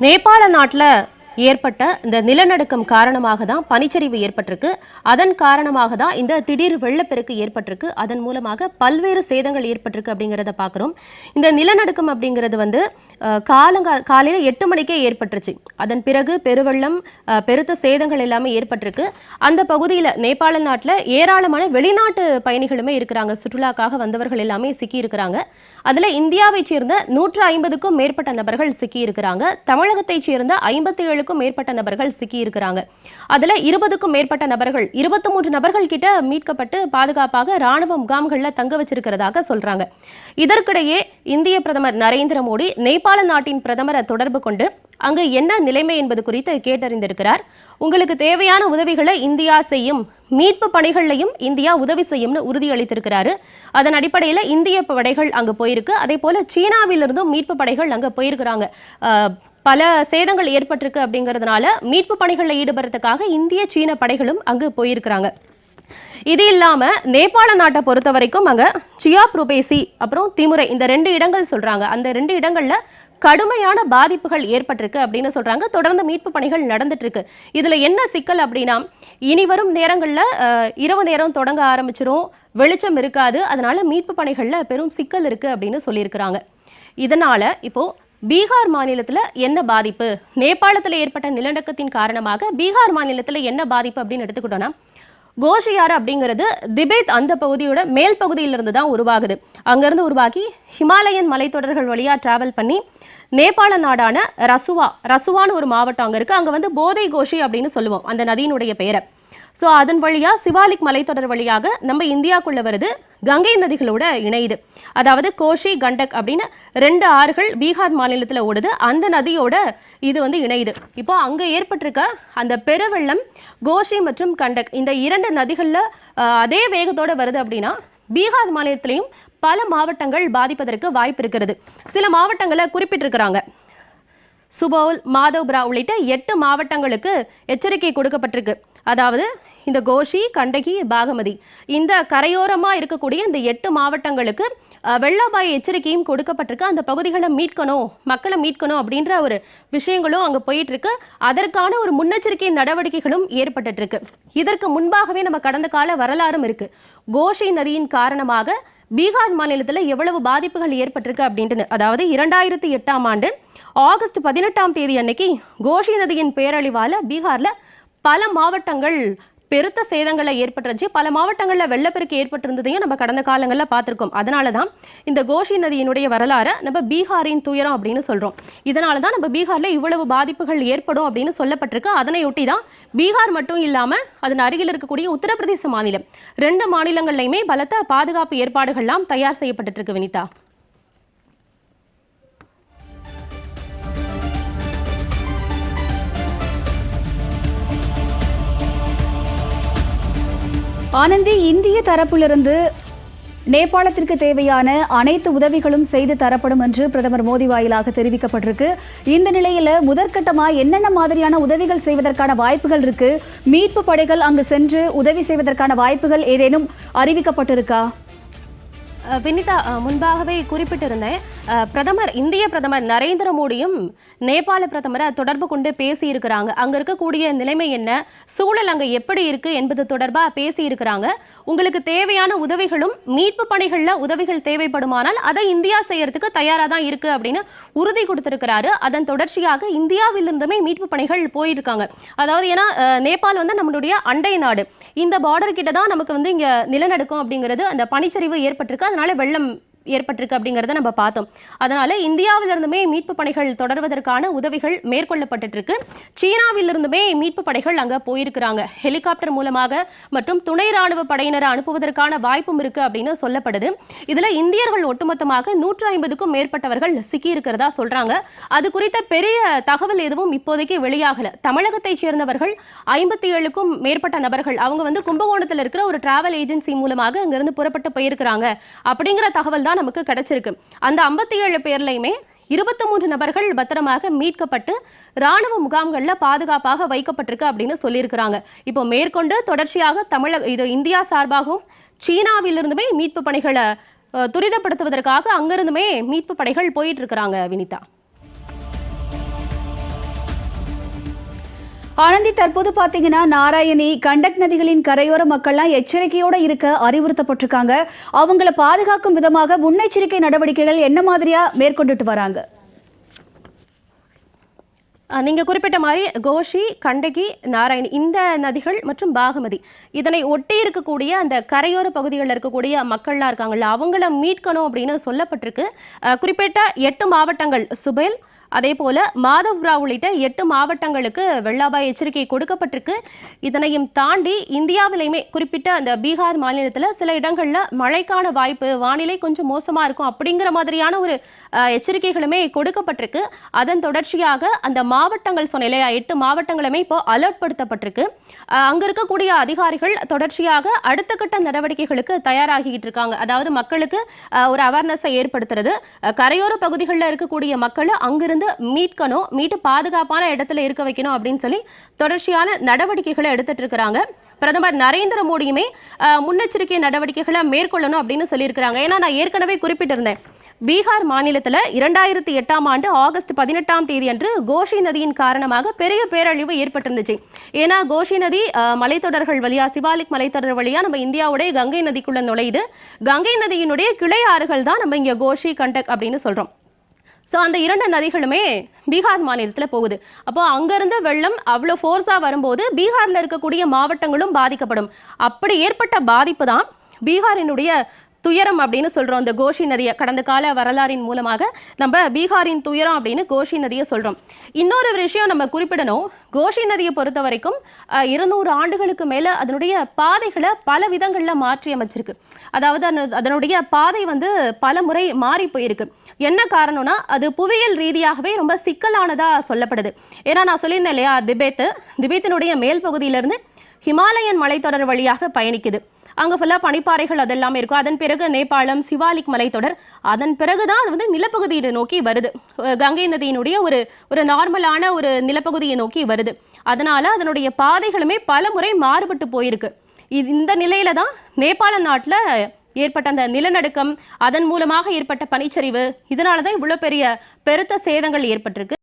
நேபாள நாட்டில் ஏற்பட்ட இந்த நிலநடுக்கம் காரணமாக தான் பனிச்சரிவு ஏற்பட்டிருக்கு. அதன் காரணமாக தான் இந்த திடீர் வெள்ளப்பெருக்கு ஏற்பட்டிருக்கு. அதன் மூலமாக பல்வேறு சேதங்கள் ஏற்பட்டிருக்கு அப்படிங்கிறத பார்க்குறோம். இந்த நிலநடுக்கம் அப்படிங்கிறது காலையில் 8 மணிக்கே ஏற்பட்டுருச்சு. அதன் பிறகு பெருவெள்ளம், பெருத்த சேதங்கள் எல்லாமே ஏற்பட்டிருக்கு. அந்த பகுதியில் நேபாள நாட்டில் ஏராளமான வெளிநாட்டு பயணிகளுமே இருக்கிறாங்க. சுற்றுலாக்காக வந்தவர்கள் எல்லாமே சிக்கி இருக்கிறாங்க. அதில் இந்தியாவை சேர்ந்த 150க்கும் மேற்பட்ட நபர்கள் சிக்கி இருக்கிறாங்க. தமிழகத்தை சேர்ந்த 57க்கும் மேற்பட்ட நபர்கள் சிக்கி இருக்கிறாங்க. அதில் 20க்கும் மேற்பட்ட நபர்கள் 23 நபர்கள் கிட்ட மீட்கப்பட்டு பாதுகாப்பாக ராணுவ முகாம்களில் தங்க வச்சிருக்கிறதாக சொல்றாங்க. இதற்கிடையே இந்திய பிரதமர் நரேந்திர மோடி நேபாள நாட்டின் பிரதமரை தொடர்பு கொண்டு அங்கு என்ன நிலைமை என்பது குறித்து கேட்டறிந்திருக்கிறார். உங்களுக்கு தேவையான உதவிகளை இந்தியா செய்யும், மீட்பு பணிகளையும் இந்தியா உதவி செய்யும்னு உறுதியளித்திருக்கிறாரு. அதன் அடிப்படையில் இந்திய படைகள் அங்கே போயிருக்கு. அதே போல சீனாவிலிருந்தும் மீட்பு படைகள் அங்கே போயிருக்கிறாங்க. பல சேதங்கள் ஏற்பட்டிருக்கு அப்படிங்கிறதுனால மீட்பு பணிகளில் ஈடுபடுறதுக்காக இந்திய சீன படைகளும் அங்கு போயிருக்கிறாங்க. இது இல்லாம நேபாள நாட்டை பொறுத்த வரைக்கும் அங்க சியாப் ருபேசி அப்புறம் திமுறை இந்த 2 இடங்கள் சொல்றாங்க. அந்த 2 இடங்கள்ல கடுமையான பாதிப்புகள் ஏற்பட்டிருக்கு அப்படின்னு சொல்றாங்க. தொடர்ந்து மீட்பு பணிகள் நடந்துட்டு இருக்கு. இதுல என்ன சிக்கல் அப்படின்னா, இனி வரும் நேரங்கள்ல இரவு நேரம் தொடங்க ஆரம்பிச்சிரும், வெளிச்சம் இருக்காது. அதனால மீட்பு பணிகள்ல பெரும் சிக்கல் இருக்கு அப்படின்னு சொல்லியிருக்கிறாங்க. இதனால இப்போ பீகார் மாநிலத்தில் என்ன பாதிப்பு, நேபாளத்தில் ஏற்பட்ட நிலநடுக்கத்தின் காரணமாக பீகார் மாநிலத்தில் என்ன பாதிப்பு அப்படின்னு எடுத்துக்கிட்டோம்னா, கோஷியார் அப்படிங்கிறது திபெத் அந்த பகுதியோட மேல் பகுதியிலிருந்து தான் உருவாகுது. அங்கிருந்து உருவாக்கி ஹிமாலயன் மலைத்தொடர்கள் வழியா டிராவல் பண்ணி நேபாள நாடான ரசுவான்னு ஒரு மாவட்டம் அங்கே இருக்கு. அங்கே போதை கோஷி அப்படின்னு சொல்லுவோம் அந்த நதியினுடைய பெயரை. ஸோ அதன் வழியா சிவாலிக் மலைத்தொடர் வழியாக நம்ம இந்தியாவுக்குள்ள வருது, கங்கை நதிகளோட இணையுது. அதாவது கோஷி, கண்டக் அப்படின்னு 2 ஆறுகள் பீகார் மாநிலத்தில் ஓடுது. அந்த நதியோட இது இணையுது. இப்போ அங்கே ஏற்பட்டிருக்க அந்த பெருவெள்ளம் கோஷி மற்றும் கண்டக் இந்த 2 நதிகளில் அதே வேகத்தோட வருது அப்படின்னா பீகார் மாநிலத்திலையும் பல மாவட்டங்கள் பாதிப்பதற்கு வாய்ப்பு இருக்கிறது. சில மாவட்டங்களை குறிப்பிட்டிருக்கிறாங்க. சுபௌல், மாதவ்புரா உள்ளிட்ட 8 மாவட்டங்களுக்கு எச்சரிக்கை கொடுக்கப்பட்டிருக்கு. அதாவது இந்த கோஷி, கண்டகி, பாகமதி இந்த கரையோரமாக இருக்கக்கூடிய இந்த 8 மாவட்டங்களுக்கு வெள்ள அபாய எச்சரிக்கையும் கொடுக்கப்பட்டிருக்கு. அந்த பகுதிகளை மீட்கணும், மக்களை மீட்கணும் அப்படின்ற ஒரு விஷயங்களும் அங்கே போயிட்டு இருக்கு. அதற்கான ஒரு முன்னெச்சரிக்கை நடவடிக்கைகளும் ஏற்பட்டு இருக்கு. இதற்கு முன்பாகவே நம்ம கடந்த கால வரலாறும் இருக்கு. கோஷி நதியின் காரணமாக பீகார் மாநிலத்தில் எவ்வளவு பாதிப்புகள் ஏற்பட்டிருக்கு அப்படின்ட்டு. அதாவது 2008ஆம் ஆண்டு ஆகஸ்ட் 18ஆம் தேதி அன்னைக்கு கோஷி நதியின் பேரழிவால பீகார்ல பல மாவட்டங்கள் பெருத்த சேதங்களை ஏற்பட்டுருச்சு. பல மாவட்டங்களில் வெள்ளப்பெருக்கு ஏற்பட்டிருந்ததையும் நம்ம கடந்த காலங்களில் பார்த்துருக்கோம். அதனால தான் இந்த கோஷி நதியினுடைய வரலாறை நம்ம பீகாரின் துயரம் அப்படின்னு சொல்கிறோம். இதனால தான் நம்ம பீகாரில் இவ்வளவு பாதிப்புகள் ஏற்படும் அப்படின்னு சொல்லப்பட்டிருக்கு. அதனையொட்டி தான் பீகார் மட்டும் இல்லாமல் அதன் அருகில் இருக்கக்கூடிய உத்தரப்பிரதேச மாநிலம் 2 மாநிலங்கள்லையுமே பலத்த பாதுகாப்பு ஏற்பாடுகள்லாம் தயார் செய்யப்பட்டு இருக்கு. வினிதா, ஆனந்தி, இந்திய தரப்பிலிருந்து நேபாளத்திற்கு தேவையான அனைத்து உதவிகளும் செய்து தரப்படும் என்று பிரதமர் மோடி வாயிலாக தெரிவிக்கப்பட்டிருக்கு. இந்த நிலையில முதற்கட்டமாக என்னென்ன மாதிரியான உதவிகள் செய்வதற்கான வாய்ப்புகள் இருக்கு? மீட்பு படைகள் அங்கு சென்று உதவி செய்வதற்கான வாய்ப்புகள் ஏதேனும் அறிவிக்கப்பட்டிருக்கா? வினிதா, முன்பாகவே குறிப்பிட்டிருந்தேன். இந்திய பிரதமர் நரேந்திர மோடியும் நேபாள பிரதமரை தொடர்பு கொண்டு பேசி இருக்கிறாங்க. அங்க இருக்கக்கூடிய நிலைமை என்ன, சூழல் அங்க எப்படி இருக்கு என்பது தொடர்பாக பேசி இருக்கிறாங்க. உங்களுக்கு தேவையான உதவிகளும் மீட்பு பணிகள்ல உதவிகள் தேவைப்படுமானால் அதை இந்தியா செய்யறதுக்கு தயாரா தான் இருக்கு அப்படின்னு உறுதி கொடுத்திருக்கிறாரு. அதன் தொடர்ச்சியாக இந்தியாவிலிருந்துமே மீட்பு பணிகள் போயிருக்காங்க. அதாவது ஏன்னா நேபாள் நம்மளுடைய அண்டை நாடு. இந்த பார்டர் கிட்ட தான் நமக்கு இங்க நிலநடுக்கம் அப்படிங்கிறது, அந்த பனிச்சரிவு ஏற்பட்டிருக்கு, அதனால வெள்ளம் ஏற்பட்டிருக்கு அப்படிங்கிறத நம்ம பார்த்தோம். அதனால இந்தியாவிலிருந்துமே மீட்பு பணிகள் தொடர்வதற்கான உதவிகள் மேற்கொள்ளப்பட்டு இருக்கு. சீனாவிலிருந்துமே மீட்பு படைகள் அங்க போயிருக்கிறாங்க. ஹெலிகாப்டர் மூலமாக மற்றும் துணை ராணுவ படையினரை அனுப்புவதற்கான வாய்ப்பும் இருக்கு அப்படின்னு சொல்லப்படுது. இதுல இந்தியர்கள் ஒட்டுமொத்தமாக 150க்கும் மேற்பட்டவர்கள் சிக்கி இருக்கிறதா சொல்றாங்க. அது குறித்த பெரிய தகவல் எதுவும் இப்போதைக்கு வெளியாகல. தமிழகத்தை சேர்ந்தவர்கள் 57க்கும் மேற்பட்ட நபர்கள் அவங்க கும்பகோணத்தில் இருக்கிற ஒரு டிராவல் ஏஜென்சி மூலமாக அங்கிருந்து புறப்பட்டு போயிருக்கிறாங்க அப்படிங்கிற தகவல் தான் நமக்கு கிடைச்சிருக்கு. அந்த 57 பேர்லையுமே 23 நபர்கள் பத்திரமாக மீட்கப்பட்டு ராணுவ முகாம்களில் பாதுகாப்பாக வைக்கப்பட்டிருக்கு அப்படின்னு சொல்லியிருக்கிறாங்க. இப்போ மேற்கொண்டு தொடர்ச்சியாக இந்தியா சார்பாகவும் சீனாவிலிருந்துமே மீட்பு பணிகளை துரிதப்படுத்துவதற்காக அங்கிருந்துமே மீட்பு படைகள் போயிட்டு இருக்கிறாங்க. வினிதா. ஆனந்தி, தற்போது பாத்தீங்கன்னா நாராயணி, கண்டக் நதிகளின் கரையோர மக்கள்லாம் எச்சரிக்கையோட இருக்க அறிவுறுத்தப்பட்டிருக்காங்க. அவங்கள பாதுகாக்கும் விதமாக முன்னெச்சரிக்கை நடவடிக்கைகள் என்ன மாதிரியா மேற்கொண்டுட்டு வராங்க? நீங்க குறிப்பிட்ட மாதிரி கோஷி, கண்டகி, நாராயணி இந்த நதிகள் மற்றும் பாகமதி இதனை ஒட்டி இருக்கக்கூடிய அந்த கரையோர பகுதிகளில் இருக்கக்கூடிய மக்கள்லாம் இருக்காங்கல்ல, அவங்கள மீட்கணும் அப்படின்னு சொல்லப்பட்டிருக்கு. குறிப்பிட்ட 8 மாவட்டங்கள், சுபேல், அதே போல மாதவ்ரா உள்ளிட்ட 8 மாவட்டங்களுக்கு வெள்ள அபாய எச்சரிக்கை கொடுக்கப்பட்டிருக்கு. இதனையும் தாண்டி இந்தியாவிலையுமே குறிப்பிட்ட அந்த பீகார் மாநிலத்தில் சில இடங்களில் மழைக்கான வாய்ப்பு, வானிலை கொஞ்சம் மோசமாக இருக்கும் அப்படிங்கிற மாதிரியான ஒரு எச்சரிக்கைகளுமே கொடுக்கப்பட்டிருக்கு. அதன் தொடர்ச்சியாக அந்த மாவட்டங்கள் சொன்ன இல்லையா, 8 மாவட்டங்களுமே இப்போ அலர்ட் படுத்தப்பட்டிருக்கு. அங்கே இருக்கக்கூடிய அதிகாரிகள் தொடர்ச்சியாக அடுத்த கட்ட நடவடிக்கைகளுக்கு தயாராகிட்டு இருக்காங்க. அதாவது மக்களுக்கு ஒரு அவேர்னஸை ஏற்படுத்துறது, கரையோர பகுதிகளில் இருக்கக்கூடிய மக்களை அங்கிருந்து மீட்கணும், மீட்டு பாதுகாப்பான இடத்துல இருக்க வைக்கணும் அப்படின்னு சொல்லி தொடர்ச்சியான நடவடிக்கைகளை எடுத்துட்டு இருக்கிறாங்க. பிரதமர் நரேந்திர மோடியுமே முன்னெச்சரிக்கை நடவடிக்கைகளை மேற்கொள்ளணும் அப்படின்னு சொல்லியிருக்கிறாங்க. ஏன்னா நான் ஏற்கனவே குறிப்பிட்டிருந்தேன், பீகார் மாநிலத்தில் 2008ஆம் ஆண்டு ஆகஸ்ட் 18ஆம் தேதி அன்று கோஷி நதியின் காரணமாக பெரிய பேரழிவு ஏற்பட்டிருந்துச்சு. ஏன்னா கோஷி நதி மலைத்தொடர்கள் வழியா, சிவாலிக் மலைத்தொடர் வழியா நம்ம இந்தியாவுடைய கங்கை நதிக்குள்ள நுழையுது. கங்கை நதியினுடைய கிளை ஆறுகள் தான் நம்ம இங்கே கோஷி, கண்டக் அப்படின்னு சொல்றோம். ஸோ அந்த 2 நதிகளுமே பீகார் மாநிலத்தில் போகுது. அப்போ அங்கேருந்து வெள்ளம் அவ்வளோ ஃபோர்ஸாக வரும்போது பீகாரில் இருக்கக்கூடிய மாவட்டங்களும் பாதிக்கப்படும். அப்படி ஏற்பட்ட பாதிப்பு தான் பீகாரினுடைய துயரம் அப்படின்னு சொல்கிறோம். இந்த கோஷி நதியை கடந்த கால வரலாறின் மூலமாக நம்ம பீகாரின் துயரம் அப்படின்னு கோஷி நதியை சொல்கிறோம். இன்னொரு விஷயம் நம்ம குறிப்பிடணும், கோஷி நதியை பொறுத்த வரைக்கும் 200 ஆண்டுகளுக்கு மேலே அதனுடைய பாதைகளை பல விதங்களில் மாற்றி அமைச்சிருக்கு. அதாவது அதனுடைய பாதை பல முறை மாறி போயிருக்கு. என்ன காரணம்னா அது புவியியல் ரீதியாகவே ரொம்ப சிக்கலானதாக சொல்லப்படுது. ஏன்னா நான் சொல்லியிருந்தேன் இல்லையா, திபெத்தினுடைய மேல் பகுதியிலிருந்து ஹிமாலயன் மலைத்தொடர் வழியாக பயணிக்குது. அங்கே ஃபுல்லாக பனிப்பாறைகள் அதெல்லாமே இருக்கும். அதன் பிறகு நேபாளம், சிவாலிக் மலைத்தொடர், அதன் பிறகுதான் அது நிலப்பகுதியை நோக்கி வருது. கங்கை நதியினுடைய ஒரு நார்மலான ஒரு நிலப்பகுதியை நோக்கி வருது. அதனால அதனுடைய பாதைகளுமே பல முறை மாறுபட்டு போயிருக்கு. இந்த நிலையில தான் நேபாள நாட்டில் ஏற்பட்ட அந்த நிலநடுக்கம், அதன் மூலமாக ஏற்பட்ட பனிச்சரிவு, இதனால தான் இவ்வளோ பெரிய பெருத்த சேதங்கள் ஏற்பட்டிருக்கு.